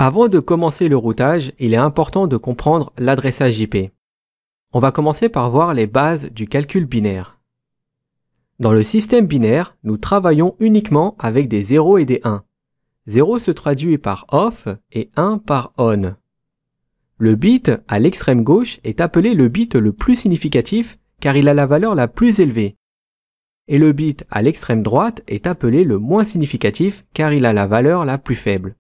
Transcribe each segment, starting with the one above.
Avant de commencer le routage, il est important de comprendre l'adressage IP. On va commencer par voir les bases du calcul binaire. Dans le système binaire, nous travaillons uniquement avec des 0 et des 1. 0 se traduit par off et 1 par on. Le bit à l'extrême gauche est appelé le bit le plus significatif car il a la valeur la plus élevée. Et le bit à l'extrême droite est appelé le moins significatif car il a la valeur la plus faible.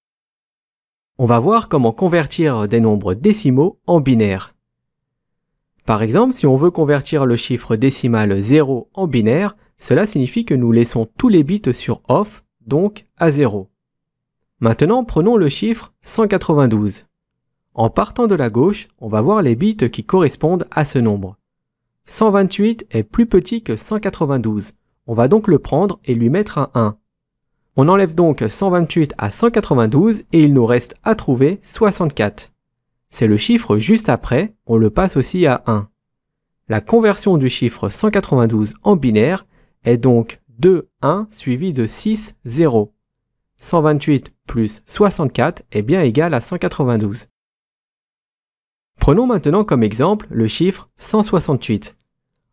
On va voir comment convertir des nombres décimaux en binaire. Par exemple, si on veut convertir le chiffre décimal 0 en binaire, cela signifie que nous laissons tous les bits sur off, donc à 0. Maintenant, prenons le chiffre 192. En partant de la gauche, on va voir les bits qui correspondent à ce nombre. 128 est plus petit que 192. On va donc le prendre et lui mettre un 1. On enlève donc 128 à 192 et il nous reste à trouver 64. C'est le chiffre juste après, on le passe aussi à 1. La conversion du chiffre 192 en binaire est donc 2 1 suivi de 6 0. 128 plus 64 est bien égal à 192. Prenons maintenant comme exemple le chiffre 168.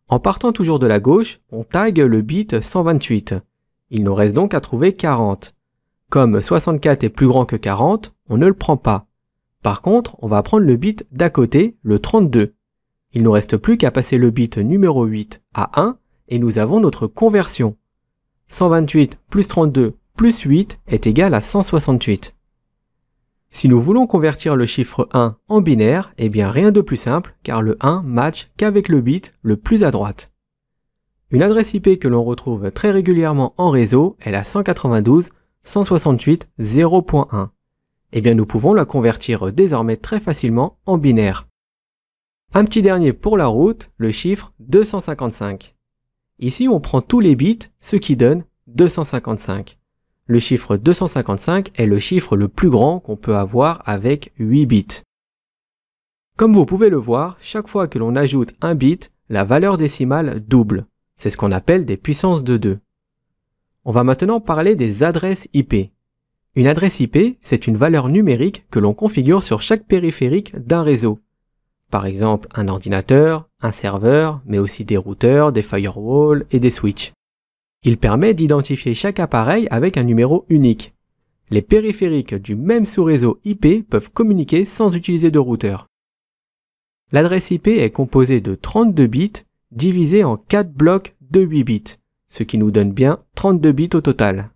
En partant toujours de la gauche, on tag le bit 128. Il nous reste donc à trouver 40. Comme 64 est plus grand que 40, on ne le prend pas. Par contre, on va prendre le bit d'à côté, le 32. Il nous reste plus qu'à passer le bit numéro 8 à 1 et nous avons notre conversion. 128 plus 32 plus 8 est égal à 168. Si nous voulons convertir le chiffre 1 en binaire, eh bien rien de plus simple car le 1 match qu'avec le bit le plus à droite. Une adresse IP que l'on retrouve très régulièrement en réseau est la 192.168.0.1. Eh bien nous pouvons la convertir désormais très facilement en binaire. Un petit dernier pour la route, le chiffre 255. Ici on prend tous les bits, ce qui donne 255. Le chiffre 255 est le chiffre le plus grand qu'on peut avoir avec 8 bits. Comme vous pouvez le voir, chaque fois que l'on ajoute un bit, la valeur décimale double. C'est ce qu'on appelle des puissances de 2. On va maintenant parler des adresses IP. Une adresse IP, c'est une valeur numérique que l'on configure sur chaque périphérique d'un réseau. Par exemple, un ordinateur, un serveur, mais aussi des routeurs, des firewalls et des switches. Il permet d'identifier chaque appareil avec un numéro unique. Les périphériques du même sous-réseau IP peuvent communiquer sans utiliser de routeur. L'adresse IP est composée de 32 bits divisés en 4 blocs de 8 bits, ce qui nous donne bien 32 bits au total.